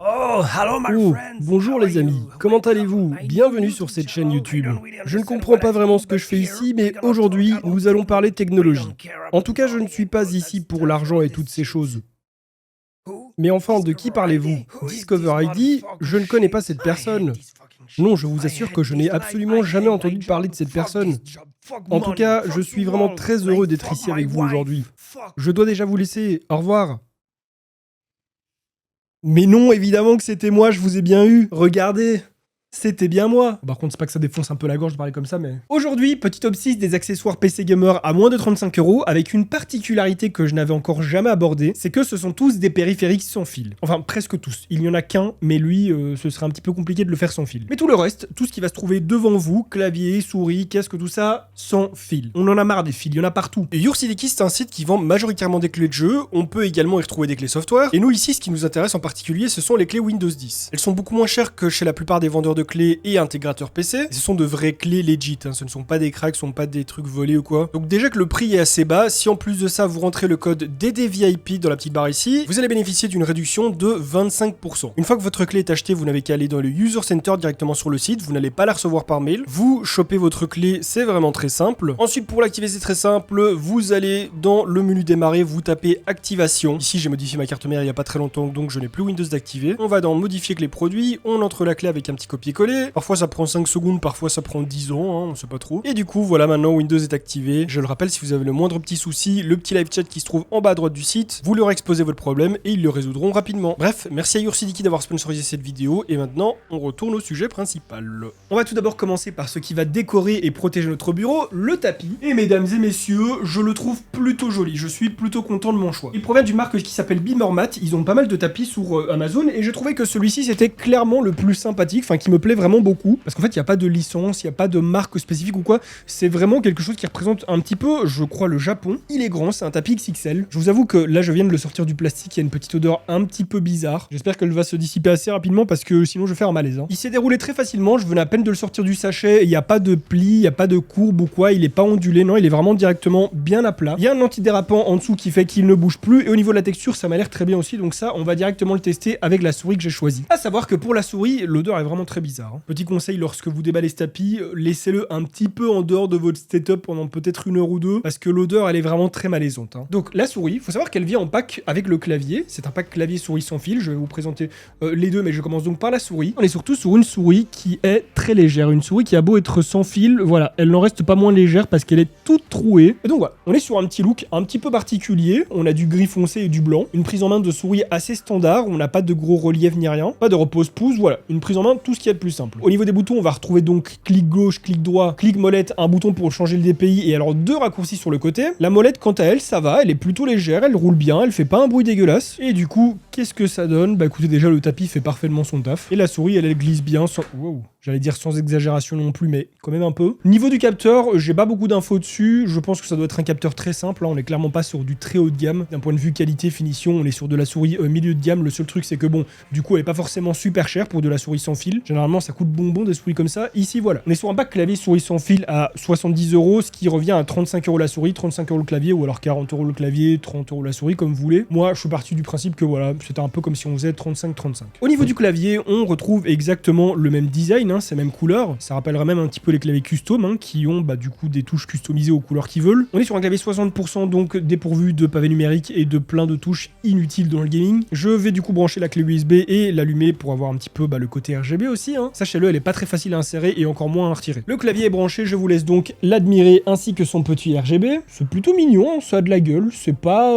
Oh, bonjour les amis, comment allez-vous? Bienvenue sur cette chaîne YouTube. Je ne comprends pas vraiment ce que je fais ici, mais aujourd'hui, nous allons parler technologie. En tout cas, je ne suis pas ici pour l'argent et toutes ces choses. Mais enfin, de qui parlez-vous? Discover ID? Je ne connais pas cette personne. Non, je vous assure que je n'ai absolument jamais entendu parler de cette personne. En tout cas, je suis vraiment très heureux d'être ici avec vous aujourd'hui. Je dois déjà vous laisser, au revoir. Mais non, évidemment que c'était moi, je vous ai bien eu. Regardez, c'était bien moi. Par contre, c'est pas que ça défonce un peu la gorge de parler comme ça, mais... Aujourd'hui, petit top 6 des accessoires PC Gamer à moins de 35 €, avec une particularité que je n'avais encore jamais abordée, c'est que ce sont tous des périphériques sans fil. Enfin, presque tous. Il n'y en a qu'un, mais lui, ce serait un petit peu compliqué de le faire sans fil. Mais tout le reste, tout ce qui va se trouver devant vous, clavier, souris, casque, tout ça, sans fil. On en a marre des fils, il y en a partout. Et YourCDKey, c'est un site qui vend majoritairement des clés de jeu, on peut également y retrouver des clés software, et nous ici, ce qui nous intéresse en particulier, ce sont les clés Windows 10. Elles sont beaucoup moins chères que chez la plupart des vendeurs de clés et intégrateurs PC. Ce sont de vraies clés legit, hein. Ce ne sont pas des cracks, ce ne sont pas des trucs volés ou quoi. Donc déjà que le prix est assez bas, si en plus de ça vous rentrez le code DDVIP dans la petite barre ici, vous allez bénéficier d'une réduction de 25%. Une fois que votre clé est achetée, vous n'avez qu'à aller dans le User Center directement sur le site, vous n'allez pas la recevoir par mail. Vous chopez votre clé, c'est vraiment très simple. Ensuite pour l'activer c'est très simple, vous allez dans le menu démarrer, vous tapez activation. Ici j'ai modifié ma carte mère il n'y a pas très longtemps donc je n'ai plus Windows d'activer. On va dans modifier clé produit, on entre la clé avec un petit copier-coller. Parfois ça prend 5 secondes, parfois ça prend 10 ans, hein, on sait pas trop. Et du coup, voilà, maintenant Windows est activé. Je le rappelle, si vous avez le moindre petit souci, le petit live chat qui se trouve en bas à droite du site, vous leur exposez votre problème et ils le résoudront rapidement. Bref, merci à YourCDKey d'avoir sponsorisé cette vidéo et maintenant, on retourne au sujet principal. On va tout d'abord commencer par ce qui va décorer et protéger notre bureau, le tapis. Et mesdames et messieurs, je le trouve plutôt joli, je suis plutôt content de mon choix. Il provient d'une marque qui s'appelle Beamermat, ils ont pas mal de tapis sur Amazon et je trouvais que celui-ci c'était clairement le plus sympathique, enfin qui me plaît vraiment beaucoup. Parce qu'en fait, il n'y a pas de licence, il n'y a pas de marque spécifique ou quoi. C'est vraiment quelque chose qui représente un petit peu, je crois, le Japon. Il est grand, c'est un tapis XXL. Je vous avoue que là, je viens de le sortir du plastique, il y a une petite odeur un petit peu bizarre. J'espère qu'elle va se dissiper assez rapidement parce que sinon, je vais faire un malaise. Il s'est déroulé très facilement, je venais à peine de le sortir du sachet. Il n'y a pas de pli, il n'y a pas de courbe ou quoi. Il n'est pas ondulé, non, il est vraiment directement bien à plat. Il y a un antidérapant en dessous qui fait qu'il ne bouge plus. Et au niveau de la texture, ça m'a l'air très bien aussi. Donc ça, on va directement le tester avec la souris que j'ai choisie. À savoir que pour la souris, l'odeur est vraiment très bizarre. Petit conseil, lorsque vous déballez ce tapis, laissez-le un petit peu en dehors de votre setup pendant peut-être 1 heure ou 2 parce que l'odeur elle est vraiment très malaisante. Donc la souris, il faut savoir qu'elle vient en pack avec le clavier. C'est un pack clavier souris sans fil. Je vais vous présenter les deux, mais je commence donc par la souris. On est surtout sur une souris qui est très légère. Une souris qui a beau être sans fil, voilà, elle n'en reste pas moins légère parce qu'elle est toute trouée. Et donc voilà, on est sur un petit look un petit peu particulier. On a du gris foncé et du blanc. Une prise en main de souris assez standard. On n'a pas de gros relief ni rien. Pas de repose-pouce. Voilà, une prise en main, tout ce qu'il y a de plus simple. Au niveau des boutons, on va retrouver donc clic gauche, clic droit, clic molette, un bouton pour changer le DPI et alors 2 raccourcis sur le côté. La molette, quant à elle, ça va, elle est plutôt légère, elle roule bien, elle fait pas un bruit dégueulasse. Et du coup, qu'est-ce que ça donne? Bah écoutez, déjà le tapis fait parfaitement son taf. Et la souris, elle glisse bien sans... Wow. J'allais dire sans exagération non plus, mais quand même un peu. Niveau du capteur, j'ai pas beaucoup d'infos dessus. Je pense que ça doit être un capteur très simple. Là, on est clairement pas sur du très haut de gamme. D'un point de vue qualité, finition, on est sur de la souris milieu de gamme. Le seul truc, c'est que bon, du coup, elle est pas forcément super chère pour de la souris sans fil. Généralement, ça coûte bonbon des souris comme ça. Ici, voilà. On est sur un pack clavier souris sans fil à 70 €, ce qui revient à 35 € la souris, 35 € le clavier, ou alors 40 € le clavier, 30 € la souris, comme vous voulez. Moi, je suis parti du principe que voilà, c'était un peu comme si on faisait 35-35. Au niveau du clavier, on retrouve exactement le même design, hein, ces mêmes couleurs. Ça rappellerait même un petit peu les claviers custom, hein, qui ont du coup des touches customisées aux couleurs qu'ils veulent. On est sur un clavier 60% donc dépourvu de pavé numérique et de plein de touches inutiles dans le gaming. Je vais du coup brancher la clé USB et l'allumer pour avoir un petit peu le côté RGB aussi. Hein. Sachez-le, elle est pas très facile à insérer et encore moins à retirer. Le clavier est branché, je vous laisse donc l'admirer ainsi que son petit RGB. C'est plutôt mignon, hein, ça a de la gueule. C'est pas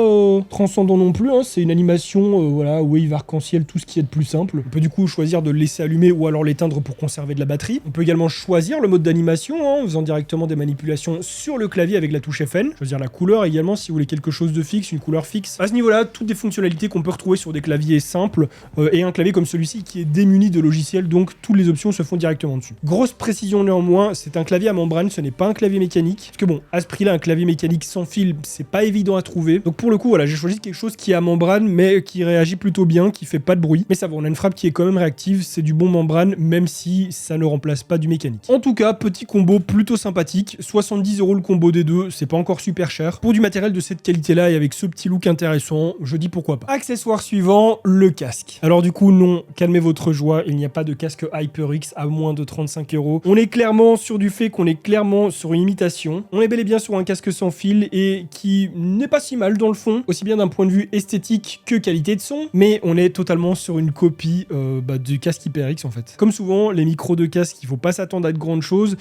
transcendant non plus, hein. C'est une animation voilà, wave arc-en-ciel, tout ce qui est de plus simple. On peut du coup choisir de le laisser allumer ou alors l'éteindre pour conserver de la batterie. On peut également choisir le mode d'animation hein, en faisant directement des manipulations sur le clavier avec la touche FN. Choisir la couleur également si vous voulez quelque chose de fixe, une couleur fixe. À ce niveau-là, toutes des fonctionnalités qu'on peut retrouver sur des claviers simples et un clavier comme celui-ci qui est démuni de logiciel, donc toutes les options se font directement dessus. Grosse précision néanmoins, c'est un clavier à membrane, ce n'est pas un clavier mécanique. Parce que bon, à ce prix-là, un clavier mécanique sans fil, c'est pas évident à trouver. Donc pour le coup, voilà, j'ai choisi quelque chose qui est à membrane, mais qui réagit plutôt bien, qui fait pas de bruit. Mais ça va, on a une frappe qui est quand même réactive, c'est du bon membrane, même si ça ne remplace pas du mécanique. En tout cas, petit combo plutôt sympathique, 70 € le combo des deux, c'est pas encore super cher. Pour du matériel de cette qualité-là et avec ce petit look intéressant, je dis pourquoi pas. Accessoire suivant, le casque. Alors du coup, non, calmez votre joie, il n'y a pas de casque HyperX à moins de 35 €. On est clairement sur du fait qu'on est clairement sur une imitation. On est bel et bien sur un casque sans fil et qui n'est pas si mal dans le fond, aussi bien d'un point de vue esthétique que qualité de son, mais on est totalement sur une copie du casque HyperX en fait. Comme souvent, les micros de casque, il faut pas s'attendre à de grandes choses.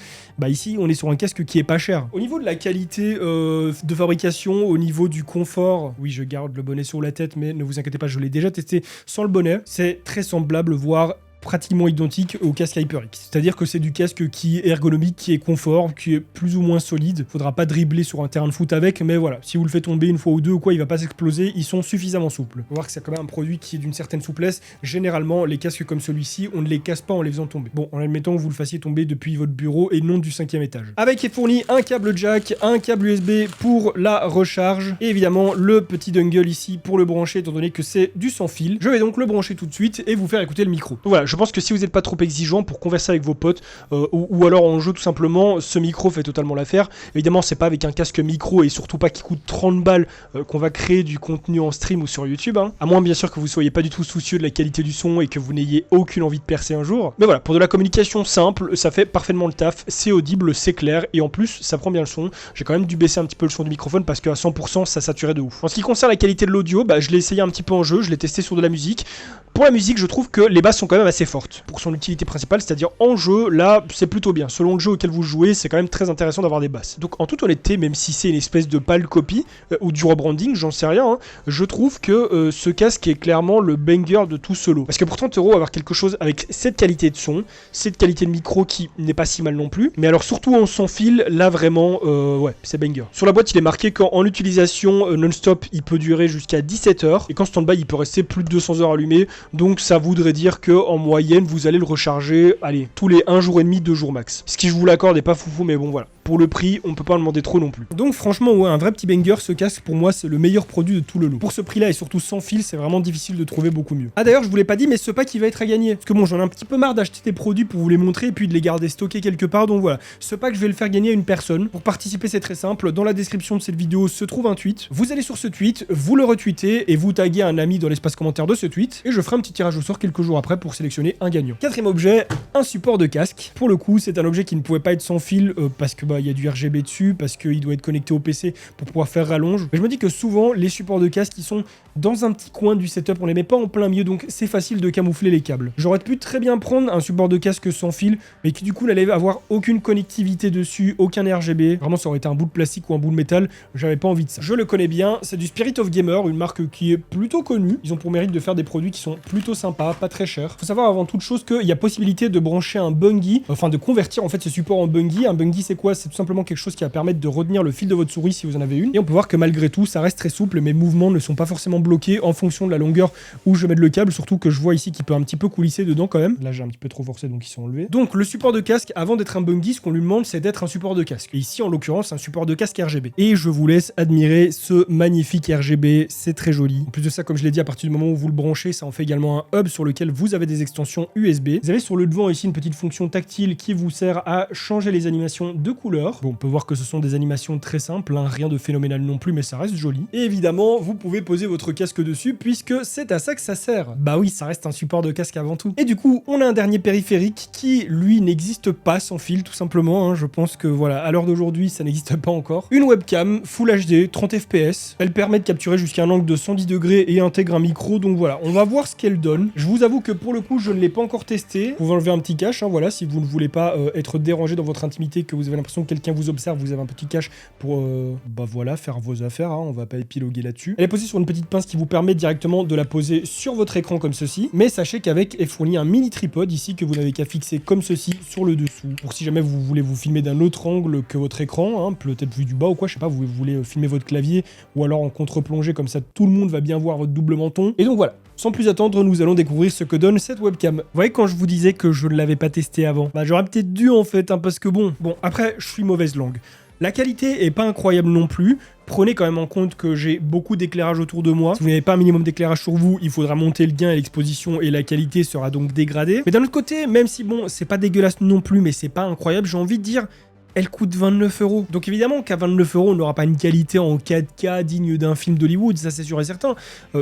Ici, on est sur un casque qui est pas cher. Au niveau de la qualité de fabrication, au niveau du confort, oui, je garde le bonnet sur la tête, mais ne vous inquiétez pas, je l'ai déjà testé sans le bonnet. C'est très semblable, voire pratiquement identique au casque HyperX. C'est-à-dire que c'est du casque qui est ergonomique, qui est confort, qui est plus ou moins solide. Faudra pas dribbler sur un terrain de foot avec, mais voilà, si vous le faites tomber une fois ou deux ou quoi, il va pas s'exploser, ils sont suffisamment souples. Faut voir que c'est quand même un produit qui est d'une certaine souplesse. Généralement, les casques comme celui-ci, on ne les casse pas en les faisant tomber. Bon, en admettant que vous le fassiez tomber depuis votre bureau et non du 5e étage. Avec est fourni un câble jack, un câble USB pour la recharge, et évidemment le petit dongle ici pour le brancher, étant donné que c'est du sans fil. Je vais donc le brancher tout de suite et vous faire écouter le micro. Donc voilà, je pense que si vous n'êtes pas trop exigeant pour converser avec vos potes ou alors en jeu tout simplement, ce micro fait totalement l'affaire. Évidemment, c'est pas avec un casque micro et surtout pas qui coûte 30 balles qu'on va créer du contenu en stream ou sur YouTube, hein. À moins bien sûr que vous soyez pas du tout soucieux de la qualité du son et que vous n'ayez aucune envie de percer un jour. Mais voilà, pour de la communication simple, ça fait parfaitement le taf, c'est audible, c'est clair et en plus ça prend bien le son. J'ai quand même dû baisser un petit peu le son du microphone parce qu'à 100% ça saturait de ouf. En ce qui concerne la qualité de l'audio, je l'ai essayé un petit peu en jeu, je l'ai testé sur de la musique. Pour la musique, je trouve que les basses sont quand même assez fortes pour son utilité principale, c'est-à-dire en jeu, là, c'est plutôt bien. Selon le jeu auquel vous jouez, c'est quand même très intéressant d'avoir des basses. Donc en toute honnêteté, même si c'est une espèce de pâle copie ou du rebranding, j'en sais rien, hein, je trouve que ce casque est clairement le banger de tout ce lot. Parce que pour 30 €, avoir quelque chose avec cette qualité de son, cette qualité de micro qui n'est pas si mal non plus, mais alors surtout en sans fil, là vraiment, ouais, c'est banger. Sur la boîte, il est marqué qu'en utilisation non-stop, il peut durer jusqu'à 17 heures, et qu'en stand-by, il peut rester plus de 200 heures allumé. Donc ça voudrait dire qu'en moyenne, vous allez le recharger, allez, tous les 1 jour et demi, 2 jours max. Ce qui, je vous l'accorde, n'est pas foufou, mais bon voilà. Pour le prix, on peut pas en demander trop non plus. Donc franchement, ouais, un vrai petit banger, ce casque, pour moi, c'est le meilleur produit de tout le lot. Pour ce prix-là, et surtout sans fil, c'est vraiment difficile de trouver beaucoup mieux. Ah d'ailleurs, je vous l'ai pas dit, mais ce pack, il va être à gagner. Parce que bon, j'en ai un petit peu marre d'acheter des produits pour vous les montrer et puis de les garder stockés quelque part, donc voilà. Ce pack, je vais le faire gagner à une personne. Pour participer, c'est très simple. Dans la description de cette vidéo se trouve un tweet. Vous allez sur ce tweet, vous le retweetez et vous taguez un ami dans l'espace commentaire de ce tweet. Et je ferai un petit tirage au sort quelques jours après pour sélectionner un gagnant. Quatrième objet, un support de casque. Pour le coup, c'est un objet qui ne pouvait pas être sans fil parce que il y a du RGB dessus, parce qu'il doit être connecté au PC pour pouvoir faire rallonge. Mais je me dis que souvent, les supports de casque, ils sont dans un petit coin du setup, on les met pas en plein milieu, donc c'est facile de camoufler les câbles. J'aurais pu très bien prendre un support de casque sans fil, mais qui du coup n'allait avoir aucune connectivité dessus, aucun RGB. Vraiment, ça aurait été un bout de plastique ou un bout de métal. J'avais pas envie de ça. Je le connais bien, c'est du Spirit of Gamer, une marque qui est plutôt connue. Ils ont pour mérite de faire des produits qui sont plutôt sympas, pas très chers. Faut savoir avant toute chose qu'il y a possibilité de brancher un bungee, enfin de convertir en fait ce support en bungee. Un bungee, c'est quoi? C'est tout simplement quelque chose qui va permettre de retenir le fil de votre souris si vous en avez une. Et on peut voir que malgré tout, ça reste très souple. Mes mouvements ne sont pas forcément bloqués en fonction de la longueur où je mets le câble. Surtout que je vois ici qu'il peut un petit peu coulisser dedans quand même. Là, j'ai un petit peu trop forcé, donc ils sont enlevés. Donc le support de casque, avant d'être un bungee, ce qu'on lui demande, c'est d'être un support de casque. Et ici, en l'occurrence, un support de casque RGB. Et je vous laisse admirer ce magnifique RGB. C'est très joli. En plus de ça, comme je l'ai dit, à partir du moment où vous le branchez, ça en fait également un hub sur lequel vous avez des extensions USB. Vous avez sur le devant ici une petite fonction tactile qui vous sert à changer les animations de couleur. Bon, on peut voir que ce sont des animations très simples, hein, rien de phénoménal non plus, mais ça reste joli. Et évidemment, vous pouvez poser votre casque dessus puisque c'est à ça que ça sert. Bah oui, ça reste un support de casque avant tout. Et du coup, on a un dernier périphérique qui, lui, n'existe pas sans fil, tout simplement. Hein. Je pense que voilà, à l'heure d'aujourd'hui, ça n'existe pas encore. Une webcam Full HD, 30 fps. Elle permet de capturer jusqu'à un angle de 110 degrés et intègre un micro. Donc voilà, on va voir ce qu'elle donne. Je vous avoue que pour le coup, je ne l'ai pas encore testé. Vous pouvez enlever un petit cache, hein, voilà, si vous ne voulez pas être dérangé dans votre intimité, que vous avez l'impression que quelqu'un vous observe, vous avez un petit cache pour bah voilà, faire vos affaires, hein, on va pas épiloguer là-dessus. Elle est posée sur une petite pince qui vous permet directement de la poser sur votre écran comme ceci, mais sachez qu'avec est fourni un mini tripode ici que vous n'avez qu'à fixer comme ceci sur le dessous, pour si jamais vous voulez vous filmer d'un autre angle que votre écran, hein, peut-être vu du bas ou quoi, je sais pas, vous voulez filmer votre clavier ou alors en contre-plongée, comme ça tout le monde va bien voir votre double menton. Et donc voilà. Sans plus attendre, nous allons découvrir ce que donne cette webcam. Vous voyez, quand je vous disais que je ne l'avais pas testé avant, bah j'aurais peut-être dû en fait, hein, parce que bon, après, je suis mauvaise langue. La qualité est pas incroyable non plus. Prenez quand même en compte que j'ai beaucoup d'éclairage autour de moi. Si vous n'avez pas un minimum d'éclairage sur vous, il faudra monter le gain et l'exposition et la qualité sera donc dégradée. Mais d'un autre côté, même si bon, c'est pas dégueulasse non plus, mais c'est pas incroyable, j'ai envie de dire, elle coûte 29 €. Donc évidemment qu'à 29 €, on n'aura pas une qualité en 4K digne d'un film d'Hollywood, ça c'est sûr et certain.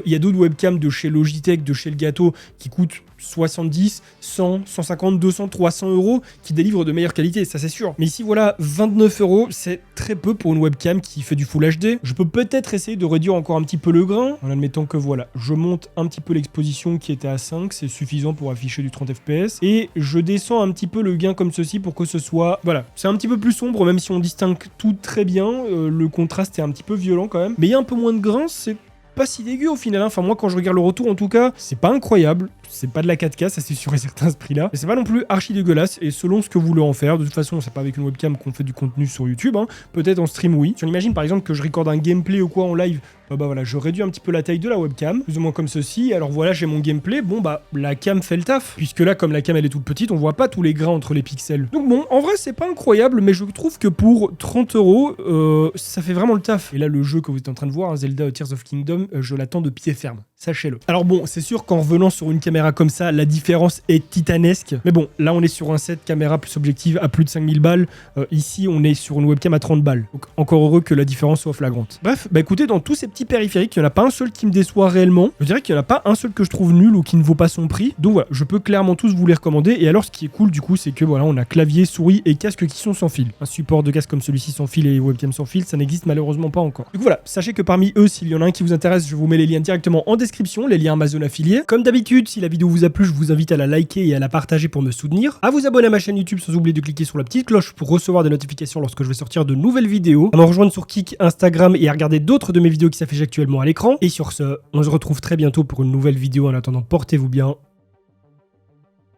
Il y a d'autres webcams de chez Logitech, de chez Elgato, qui coûtent 70, 100, 150, 200, 300 € qui délivrent de meilleure qualité, ça c'est sûr. Mais ici voilà, 29 €, c'est très peu pour une webcam qui fait du Full HD. Je peux peut-être essayer de réduire encore un petit peu le grain, en admettant que voilà, je monte un petit peu l'exposition qui était à 5, c'est suffisant pour afficher du 30 fps, et je descends un petit peu le gain comme ceci pour que ce soit, voilà, c'est un petit peu plus sombre, même si on distingue tout très bien, le contraste est un petit peu violent quand même, mais il y a un peu moins de grain, c'est pas si dégueu au final, hein. Enfin moi quand je regarde le retour en tout cas, c'est pas incroyable, c'est pas de la 4K, ça c'est sûr et certain ce prix là, mais c'est pas non plus archi dégueulasse, et selon ce que vous voulez en faire, de toute façon c'est pas avec une webcam qu'on fait du contenu sur YouTube, hein. Peut-être en stream oui. Si on imagine par exemple que je recorde un gameplay ou quoi en live, bah voilà, je réduis un petit peu la taille de la webcam, plus ou moins comme ceci, alors voilà j'ai mon gameplay, bon bah la cam fait le taf, puisque là comme la cam elle est toute petite, on voit pas tous les grains entre les pixels. Donc bon, en vrai c'est pas incroyable, mais je trouve que pour 30 €, ça fait vraiment le taf. Et là le jeu que vous êtes en train de voir, hein, Zelda Tears of Kingdom, je l'attends de pied ferme, sachez-le. Alors bon, c'est sûr qu'en revenant sur une caméra comme ça, la différence est titanesque, mais bon, là on est sur un set caméra plus objectif à plus de 5000 balles, ici on est sur une webcam à 30 balles, donc encore heureux que la différence soit flagrante. Bref, bah écoutez, dans tous ces petits périphériques, il n'y en a pas un seul qui me déçoit réellement, je dirais qu'il n'y en a pas un seul que je trouve nul ou qui ne vaut pas son prix, donc voilà, je peux clairement tous vous les recommander. Et alors ce qui est cool du coup, c'est que voilà, on a clavier, souris et casque qui sont sans fil. Un support de casque comme celui-ci sans fil et webcam sans fil, ça n'existe malheureusement pas encore. Donc voilà, sachez que parmi eux, s'il y en a un qui vous intéresse, je vous mets les liens directement en description, les liens Amazon affiliés. Comme d'habitude, si la vidéo vous a plu, je vous invite à la liker et à la partager pour me soutenir, à vous abonner à ma chaîne YouTube sans oublier de cliquer sur la petite cloche pour recevoir des notifications lorsque je vais sortir de nouvelles vidéos, à me rejoindre sur Kik, Instagram et à regarder d'autres de mes vidéos qui s'affichent actuellement à l'écran. Et sur ce, on se retrouve très bientôt pour une nouvelle vidéo. En attendant, portez-vous bien.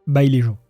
Bye les gens.